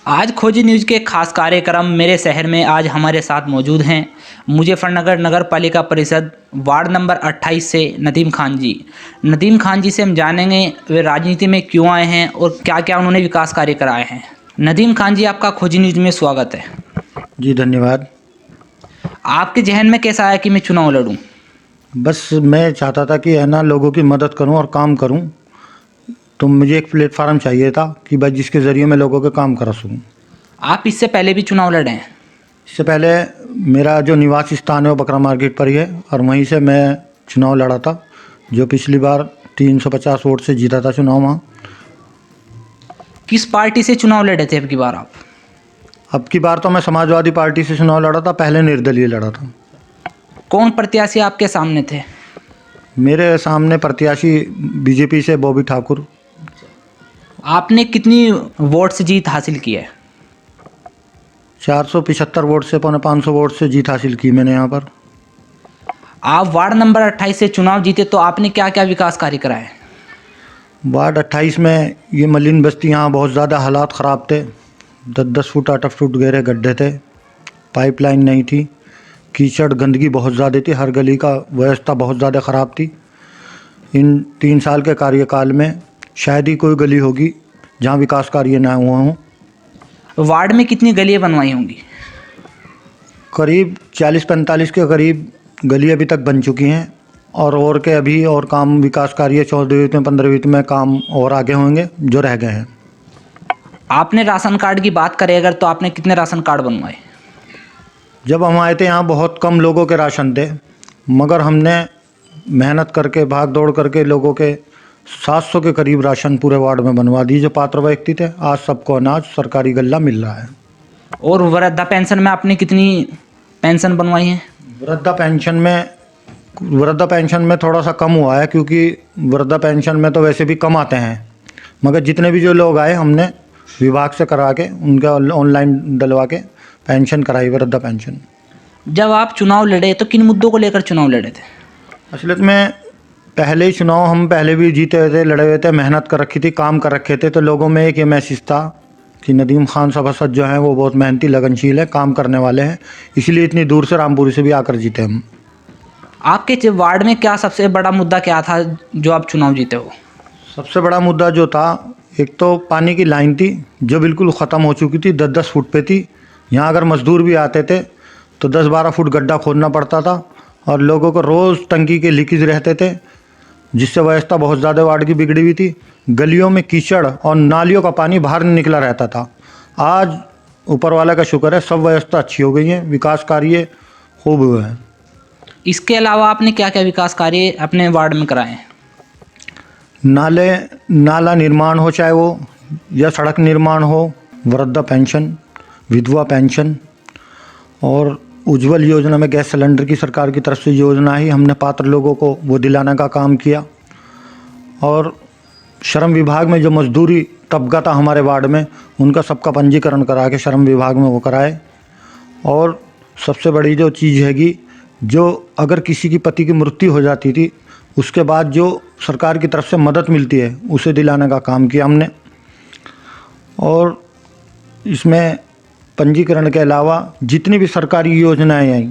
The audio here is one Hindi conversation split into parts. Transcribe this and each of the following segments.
आज खोजी न्यूज़ के खास कार्यक्रम मेरे शहर में आज हमारे साथ मौजूद हैं मुजफ्फरनगर नगर पालिका परिषद वार्ड नंबर 28 से नदीम खान जी। नदीम खान जी से हम जानेंगे वे राजनीति में क्यों आए हैं और क्या क्या उन्होंने विकास कार्य कराए हैं। नदीम खान जी, आपका खोजी न्यूज़ में स्वागत है। जी धन्यवाद। आपके जहन में कैसा आया कि मैं चुनाव लड़ूं? बस मैं चाहता था कि है ना लोगों की मदद करूं और काम करूं, तो मुझे एक प्लेटफार्म चाहिए था कि भाई जिसके ज़रिए मैं लोगों के काम करा सकूं। आप इससे पहले भी चुनाव लड़े हैं? इससे पहले मेरा जो निवास स्थान है वो बकरा मार्केट पर ही है और वहीं से मैं चुनाव लड़ा था, जो पिछली बार 350 वोट से जीता था चुनाव वहाँ। किस पार्टी से चुनाव लड़े थे अब की बार आप? अब की बार तो मैं समाजवादी पार्टी से चुनाव लड़ा था, पहले निर्दलीय लड़ा था। कौन प्रत्याशी आपके सामने थे? मेरे सामने प्रत्याशी बीजेपी से बॉबी ठाकुर। आपने कितनी वोट से जीत हासिल की है? 475 वोट से 550 वोट से जीत हासिल की मैंने यहाँ पर। आप वार्ड नंबर 28 से चुनाव जीते तो आपने क्या क्या विकास कार्य कराए? वार्ड 28 में ये मलिन बस्ती, यहाँ बहुत ज़्यादा हालात ख़राब थे। 10-10 फुट 8 फुट गहरे गड्ढे थे, पाइपलाइन नहीं थी, कीचड़ गंदगी बहुत ज़्यादा थी, हर गली का व्यवस्था बहुत ज़्यादा ख़राब थी। इन 3 साल के कार्यकाल में शायद ही कोई गली होगी जहाँ विकास कार्य ना हुआ हों। वार्ड में कितनी गलियां बनवाई होंगी? करीब 40-45 के करीब गली अभी तक बन चुकी हैं और के अभी और काम विकास कार्य 14वीं में 15वीं में काम और आगे होंगे जो रह गए हैं। आपने राशन कार्ड की बात करें अगर, तो आपने कितने राशन कार्ड बनवाए? जब हम आए थे यहाँ बहुत कम लोगों के राशन थे, मगर हमने मेहनत करके भाग दौड़ करके लोगों के 700 के करीब राशन पूरे वार्ड में बनवा दिए जो पात्र व्यक्ति थे। आज सबको अनाज सरकारी गल्ला मिल रहा है। और वृद्धा पेंशन में आपने कितनी पेंशन बनवाई है? वृद्धा पेंशन में थोड़ा सा कम हुआ है, क्योंकि वृद्धा पेंशन में तो वैसे भी कम आते हैं, मगर जितने भी जो लोग आए हमने विभाग से करा के उनका ऑनलाइन डलवा के पेंशन कराई, वृद्धा पेंशन। जब आप चुनाव लड़े तो किन मुद्दों को लेकर चुनाव लड़े थे? असलियत में पहले ही चुनाव हम पहले भी जीते हुए थे, लड़े हुए थे, मेहनत कर रखी थी, काम कर रखे थे, तो लोगों में एक ये मैसेज था कि नदीम खान सभासद जो हैं वो बहुत मेहनती लगनशील है, काम करने वाले हैं, इसलिए इतनी दूर से रामपुरी से भी आकर जीते हम। आपके वार्ड में क्या सबसे बड़ा मुद्दा क्या था जो आप चुनाव जीते हो? सबसे बड़ा मुद्दा जो था, एक तो पानी की लाइन थी जो बिल्कुल ख़त्म हो चुकी थी, 10-10 फुट पे थी। यहाँ अगर मज़दूर भी आते थे तो 10-12 फुट गड्ढा खोदना पड़ता था और लोगों को रोज़ टंकी के लीकेज रहते थे, जिससे व्यवस्था बहुत ज़्यादा वार्ड की बिगड़ी हुई थी। गलियों में कीचड़ और नालियों का पानी बाहर निकला रहता था। आज ऊपर वाला का शुक्र है, सब व्यवस्था अच्छी हो गई है, विकास कार्य खूब हुए हैं। इसके अलावा आपने क्या क्या विकास कार्य अपने वार्ड में कराए हैं? नाला निर्माण हो, चाहे वो या सड़क निर्माण हो, वृद्धा पेंशन, विधवा पेंशन और उज्ज्वल योजना में गैस सिलेंडर की सरकार की तरफ से योजना ही हमने पात्र लोगों को वो दिलाने का काम किया। और श्रम विभाग में जो मजदूरी तबका था हमारे वार्ड में, उनका सबका पंजीकरण करा के श्रम विभाग में वो कराए। और सबसे बड़ी जो चीज़ हैगी, जो अगर किसी की पति की मृत्यु हो जाती थी उसके बाद जो सरकार की तरफ से मदद मिलती है उसे दिलाने का काम किया हमने। और इसमें पंजीकरण के अलावा जितनी भी सरकारी योजनाएं आई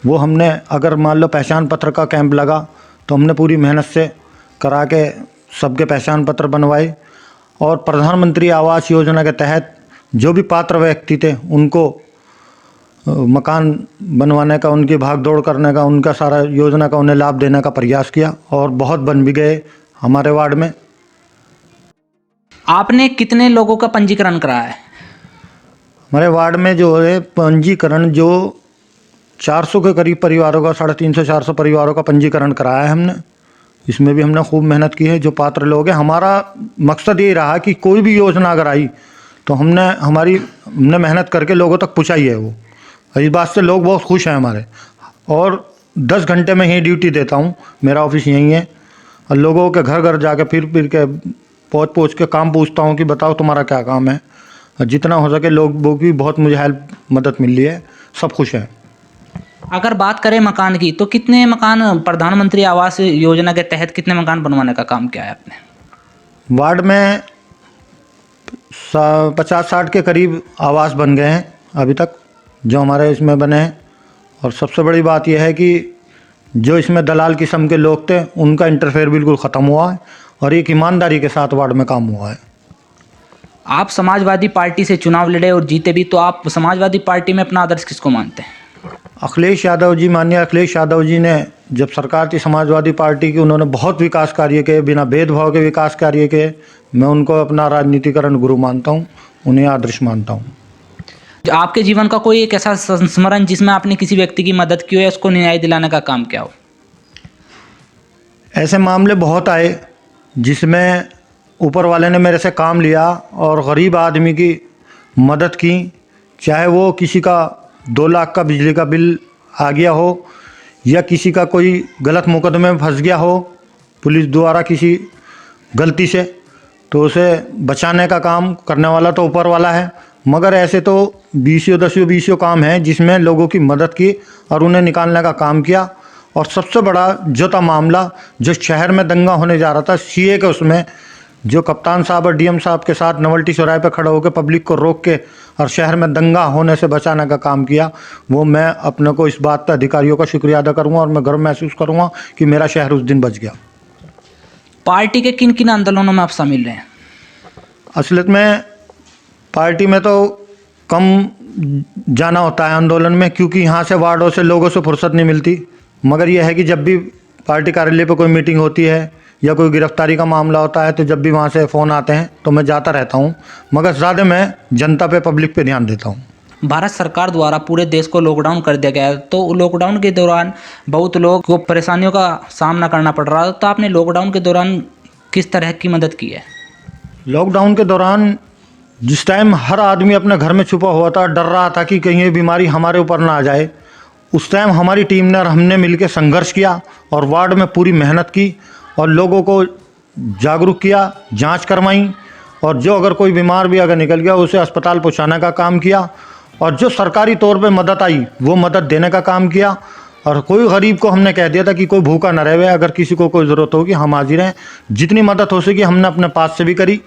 वो हमने, अगर मान लो पहचान पत्र का कैंप लगा तो हमने पूरी मेहनत से करा के सबके पहचान पत्र बनवाए। और प्रधानमंत्री आवास योजना के तहत जो भी पात्र व्यक्ति थे उनको मकान बनवाने का, उनकी भाग दौड़ करने का, उनका सारा योजना का उन्हें लाभ देने का प्रयास किया और बहुत बन भी गए हमारे वार्ड में। आपने कितने लोगों का पंजीकरण कराया है? हमारे वार्ड में जो है पंजीकरण जो 400 के करीब परिवारों का, 350-400 परिवारों का पंजीकरण कराया है हमने। इसमें भी हमने खूब मेहनत की है। जो पात्र लोग हैं, हमारा मकसद ये रहा कि कोई भी योजना अगर आई तो हमने मेहनत करके लोगों तक पहुँचाई है वो। इस बात से लोग बहुत खुश हैं हमारे। और 10 घंटे में ही ड्यूटी देता हूँ, मेरा ऑफिस यहीं है, और लोगों के घर घर जाके फिर के पहुँच के काम पूछता हूँ कि बताओ तुम्हारा क्या काम है। जितना हो सके लोगों की बहुत मुझे मदद मिल रही है, सब खुश हैं। अगर बात करें मकान की, तो कितने मकान प्रधानमंत्री आवास योजना के तहत कितने मकान बनवाने का काम किया है आपने? वार्ड में 50-60 के करीब आवास बन गए हैं अभी तक जो हमारे इसमें बने हैं। और सबसे बड़ी बात यह है कि जो इसमें दलाल किस्म के लोग थे उनका इंटरफेयर बिल्कुल ख़त्म हुआ है और एक ईमानदारी के साथ वार्ड में काम हुआ है। आप समाजवादी पार्टी से चुनाव लड़े और जीते भी, तो आप समाजवादी पार्टी में अपना आदर्श किसको मानते हैं? अखिलेश यादव जी, माननीय अखिलेश यादव जी ने जब सरकार थी समाजवादी पार्टी की, उन्होंने बहुत विकास कार्य किए, बिना भेदभाव के विकास कार्य किए। मैं उनको अपना राजनीतिकरण गुरु मानता हूँ, उन्हें आदर्श मानता हूँ। आपके जीवन का कोई एक ऐसा संस्मरण जिसमें आपने किसी व्यक्ति की मदद की हो या उसको न्याय दिलाने का काम किया हो? ऐसे मामले बहुत आए जिसमें ऊपर वाले ने मेरे से काम लिया और गरीब आदमी की मदद की, चाहे वो किसी का 2 लाख का बिजली का बिल आ गया हो या किसी का कोई गलत मुकदमे में फंस गया हो पुलिस द्वारा किसी गलती से, तो उसे बचाने का काम करने वाला तो ऊपर वाला है। मगर ऐसे तो 20 काम है जिसमें लोगों की मदद की और उन्हें निकालने का काम किया। और सबसे बड़ा जो था मामला, जो शहर में दंगा होने जा रहा था सीए के, उसमें जो कप्तान साहब और डीएम साहब के साथ नवल्टी चौराहे पे खड़े होकर पब्लिक को रोक के और शहर में दंगा होने से बचाने का काम किया, वो मैं अपने को इस बात पर अधिकारियों का शुक्रिया अदा करूँगा और मैं गर्व महसूस करूँगा कि मेरा शहर उस दिन बच गया। पार्टी के किन किन आंदोलनों में आप शामिल रहे हैं? असलियत में पार्टी में तो कम जाना होता है आंदोलन में, क्योंकि यहाँ से वार्डों से लोगों से फुर्सत नहीं मिलती। मगर यह है कि जब भी पार्टी कार्यालय पर कोई मीटिंग होती है या कोई गिरफ्तारी का मामला होता है तो जब भी वहाँ से फ़ोन आते हैं तो मैं जाता रहता हूँ। मगर ज़्यादा मैं जनता पे, पब्लिक पे ध्यान देता हूँ। भारत सरकार द्वारा पूरे देश को लॉकडाउन कर दिया गया है, तो लॉकडाउन के दौरान बहुत लोग को परेशानियों का सामना करना पड़ रहा है, तो आपने लॉकडाउन के दौरान किस तरह की मदद की है? लॉकडाउन के दौरान जिस टाइम हर आदमी अपने घर में छुपा हुआ था, डर रहा था कि कहीं ये बीमारी हमारे ऊपर ना आ जाए, उस टाइम हमारी टीम ने और हमने मिलकर संघर्ष किया और वार्ड में पूरी मेहनत की और लोगों को जागरूक किया, जांच करवाई और जो अगर कोई बीमार भी अगर निकल गया उसे अस्पताल पहुंचाने का काम किया और जो सरकारी तौर पे मदद आई वो मदद देने का काम किया। और कोई गरीब को हमने कह दिया था कि कोई भूखा न रहे, अगर किसी को कोई ज़रूरत होगी हम हाजिर हैं। जितनी मदद हो सकी हमने अपने पास से भी करी,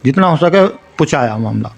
जितना हो सके पहुँचाया मामला।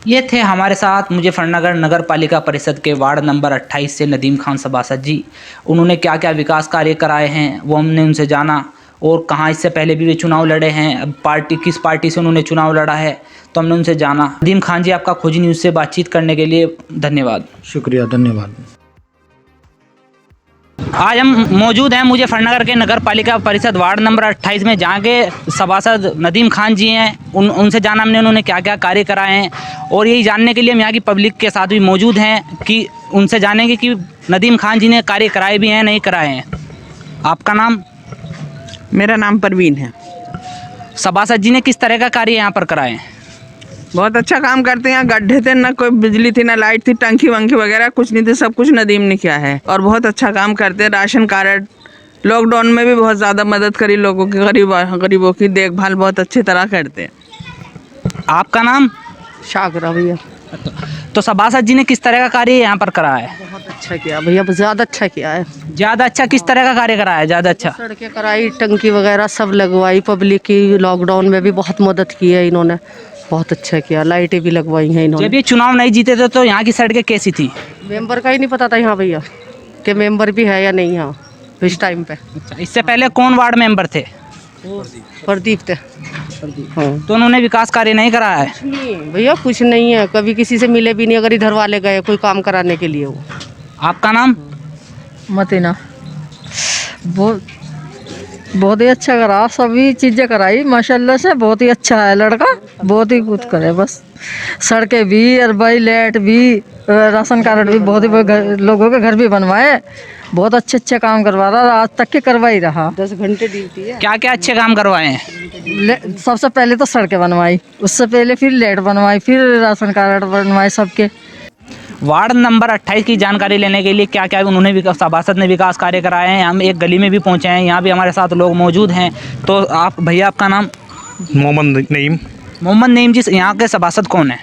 ये थे हमारे साथ मुजफ्फरनगर नगर पालिका परिषद के वार्ड नंबर 28 से नदीम खान सभासद जी। उन्होंने क्या क्या विकास कार्य कराए हैं वो हमने उनसे जाना, और कहाँ इससे पहले भी वे चुनाव लड़े हैं, अब पार्टी किस पार्टी से उन्होंने चुनाव लड़ा है तो हमने उनसे जाना। नदीम खान जी, आपका खोजी न्यूज़ से बातचीत करने के लिए धन्यवाद। शुक्रिया, धन्यवाद। आज हम मौजूद हैं मुजफ्फरनगर के नगर पालिका परिषद वार्ड नंबर 28 में, जहाँ के सभासद नदीम खान जी हैं। उनसे जाना हमने उन्होंने क्या क्या कार्य कराए हैं, और यही जानने के लिए हम यहाँ की पब्लिक के साथ भी मौजूद हैं कि उनसे जानेंगे कि नदीम खान जी ने कार्य कराए भी हैं नहीं कराए हैं। आपका नाम? मेरा नाम परवीन है। सभासद जी ने किस तरह का कार्य यहाँ पर कराए हैं? बहुत अच्छा काम करते हैं। गड्ढे थे, ना कोई बिजली थी, ना लाइट थी, टंकी वंकी वगैरह कुछ नहीं थी, सब कुछ नदीम ने किया है और बहुत अच्छा काम करते हैं। राशन कार्ड, लॉकडाउन में भी बहुत ज़्यादा मदद करी लोगों की, गरीबों की देखभाल बहुत अच्छी तरह करते हैं। आपका नाम? शाकरा भैया। तो सभासद जी ने किस तरह का कार्य यहाँ पर कराया है? बहुत अच्छा किया भैया, ज़्यादा अच्छा किया है। ज़्यादा अच्छा किस तरह का कार्य कराया है? ज़्यादा अच्छा सड़कें कराई, टंकी वगैरह सब लगवाई, पब्लिक की लॉकडाउन में भी बहुत मदद की है इन्होंने, बहुत अच्छा किया। लाइटें भी लगवाई हैं इन्होंने। जब ये चुनाव नहीं जीते थे तो यहाँ की सड़कें कैसी थी? मेंबर का ही नहीं पता था यहाँ भैया कि मेंबर भी है या नहीं यहाँ इस टाइम पे। इससे पहले कौन वार्ड मेंबर थे? प्रदीप थे। हाँ। तो उन्होंने विकास कार्य नहीं कराया है? नहीं भैया, कुछ नहीं है, कभी किसी से मिले भी नहीं। अगर इधर वाले गए कोई काम कराने के लिए। वो आपका नाम? मतीना। बहुत ही अच्छा करा, सभी चीज़ें कराई माशाल्लाह से। बहुत ही अच्छा है लड़का, बहुत ही कुछ करे। बस सड़कें भी, अरबाई लाइट भी, राशन कार्ड भी, बहुत ही लोगों के घर भी बनवाए। बहुत अच्छे काम करवा रहा, आज तक के करवा ही रहा। 10 घंटे ड्यूटी है। क्या क्या अच्छे काम करवाए हैं? सबसे पहले तो सड़कें बनवाई, उससे पहले फिर लाइट बनवाई, फिर राशन कार्ड बनवाए सबके। वार्ड नंबर 28 की जानकारी लेने के लिए क्या क्या उन्होंने सभासद ने विकास कार्य कराए हैं, हम एक गली में भी पहुंचे हैं, यहाँ भी हमारे साथ लोग मौजूद हैं। तो आप भैया, आपका नाम? मोहम्मद नईम। मोहम्मद नईम जी, यहाँ के सभासद कौन है?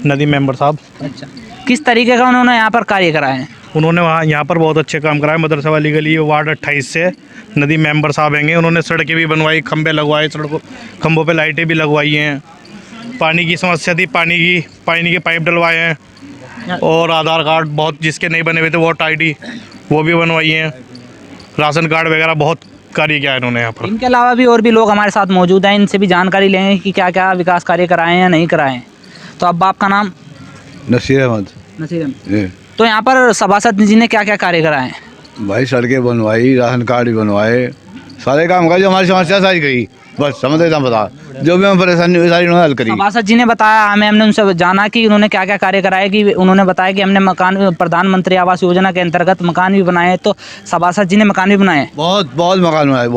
नदीम मेंबर साहब। अच्छा, किस तरीके का उन्होंने यहाँ पर कार्य कराए हैं? उन्होंने यहाँ पर बहुत अच्छे काम कराए। मदरसा वाली गली वार्ड 28 से नदीम मेंबर साहब हैं, उन्होंने सड़कें भी बनवाई, खंबे लगवाए, सड़कों खंभों पे लाइटें भी लगवाई हैं। पानी की समस्या थी, पानी के पाइप डलवाए हैं और आधार कार्ड बहुत जिसके नहीं बने हुए थे वोटर ID वो भी बनवाई हैं। राशन कार्ड वगैरह बहुत कार्य किया है इन्होंने यहाँ पर। इनके अलावा भी और भी लोग हमारे साथ मौजूद हैं, इनसे भी जानकारी लेंगे कि क्या क्या विकास कार्य कराए हैं या नहीं कराए हैं। तो अब आपका नाम? नसीर अहमद। नसीर अहमद। ये तो यहाँ पर सभासद जी ने क्या क्या कार्य कराए हैं? भाई सड़कें बनवाई, राशन कार्ड भी बनवाए, सारे काम का जो हमारी समस्या सारी गई, बस समझ लेता बता जो भी हमें परेशानी हुई सारी उन्होंने हल करी। सभासद जी ने बताया, हमने उनसे जाना कि उन्होंने क्या क्या कार्य कराए, कि उन्होंने बताया कि हमने मकान प्रधानमंत्री आवास योजना के अंतर्गत मकान भी बनाए। तो सभासद जी ने मकान भी बनाए? बहुत मकान बनाए,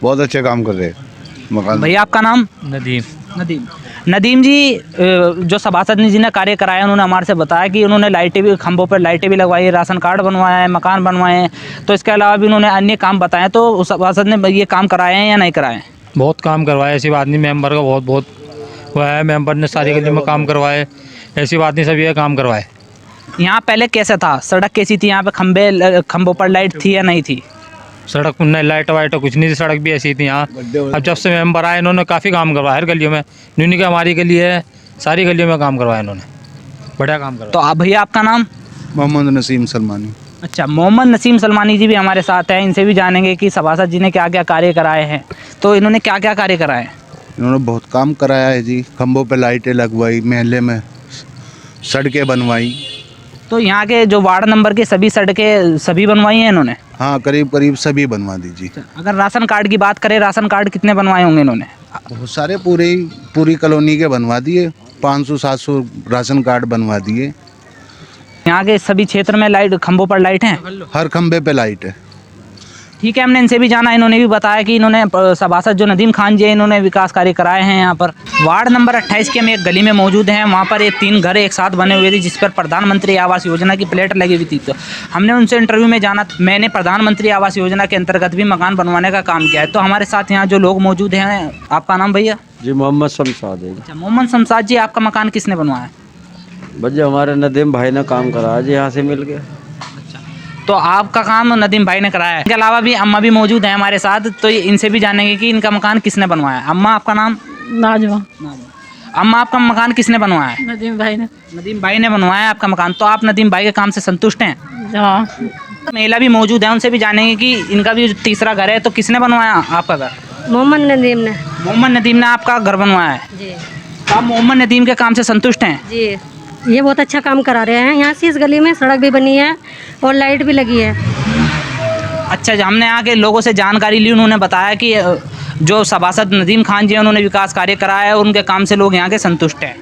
बहुत अच्छे काम कर रहे हैं मकान। भैया आपका नाम? नदीम जी, जो सभासद जी ने कार्य कराया उन्होंने हमारे से बताया कि उन्होंने लाइटें भी, खंभों पर लाइटें भी लगवाई, राशन कार्ड बनवाया है, मकान बनवाए हैं। तो इसके अलावा भी उन्होंने अन्य काम बताए। तो उस सभासद ने ये काम कराए हैं या नहीं कराए? बहुत काम करवाए, ऐसी बात नहीं। मेंबर का बहुत हुआ है, मेंबर ने सारी गली में काम करवाए, ऐसी बात नहीं, सभी काम करवाए। यहाँ पहले कैसा था, सड़क कैसी थी, यहाँ पे खंभों पर लाइट थी या नहीं थी? सड़क नहीं, लाइट वाइट कुछ नहीं थी, सड़क भी ऐसी थी यहाँ। अब जब से मेंबर आए इन्होंने काफ़ी काम करवाया हर गलियों में, न्यूनी का हमारी गली है, सारी गलियों में काम करवाया इन्होंने, बढ़िया काम करवाया। तो आप भैया आपका नाम? मोहम्मद नसीम सलमानी। अच्छा, मोहम्मद नसीम सलमानी जी भी हमारे साथ हैं, इनसे भी जानेंगे कि सभासद जी ने क्या क्या कार्य कराए हैं। तो इन्होंने क्या क्या कार्य कराए? इन्होंने बहुत काम कराया है जी, खंभों पे लाइटें लगवाई, महल्ले में सड़कें बनवाई। तो यहाँ के जो वार्ड नंबर के सभी सड़कें सभी बनवाई हैं इन्होंने? हाँ, करीब सभी बनवा दीजिए। अगर राशन कार्ड की बात करें, राशन कार्ड कितने बनवाए होंगे इन्होंने? बहुत सारे पूरी कॉलोनी के बनवा दिए, 500-700 राशन कार्ड बनवा दिए। यहाँ के सभी क्षेत्र में लाइट, खंभों पर लाइट हैं? हर खंभे पे लाइट है। ठीक है, हमने इनसे भी जाना, इन्होंने भी बताया कि इन्होंने सभासद जो नदीम खान जी हैं, इन्होंने विकास कार्य कराए हैं यहाँ पर। वार्ड नंबर 28 के हम एक गली में मौजूद हैं, वहाँ पर ये 3 घर एक साथ बने हुए थे जिस पर प्रधानमंत्री आवास योजना की प्लेट लगी हुई थी। तो हमने उनसे इंटरव्यू में जाना, मैंने प्रधानमंत्री आवास योजना के अंतर्गत भी मकान बनवाने का काम किया है। तो हमारे साथ यहाँ जो लोग मौजूद हैं, आपका नाम भैया? जी मोहम्मद शमशाद है। अच्छा, मोहम्मद शमशाद जी, आपका मकान किसने बनवाया? भैया हमारे नदीम भाई ने काम करा जी, यहाँ से मिल गया। तो आपका काम नदीम भाई ने कराया है। इनके अलावा भी अम्मा भी मौजूद हैं हमारे साथ, तो इनसे भी जानेंगे कि इनका मकान किसने बनवाया। अम्मा आपका नाम? नाजमा। अम्मा आपका मकान किसने बनवाया है? नदीम भाई ने। नदीम भाई ने बनवाया है आपका मकान। तो आप नदीम भाई के काम से संतुष्ट हैं? हाँ। महिला भी मौजूद है, उनसे भी जानेंगे कि इनका भी तीसरा घर है, तो किसने बनवाया आपका घर? मोहम्मद नदीम ने। मोहम्मद नदीम ने आपका घर बनवाया है जी। तो आप मोहम्मद नदीम के काम से संतुष्ट हैं? जी, ये बहुत अच्छा काम करा रहे हैं। यहाँ से इस गली में सड़क भी बनी है और लाइट भी लगी है। अच्छा, हमने यहाँ के लोगों से जानकारी ली, उन्होंने बताया कि जो सभासद नदीम खान जी हैं उन्होंने विकास कार्य कराया है और उनके काम से लोग यहाँ के संतुष्ट हैं।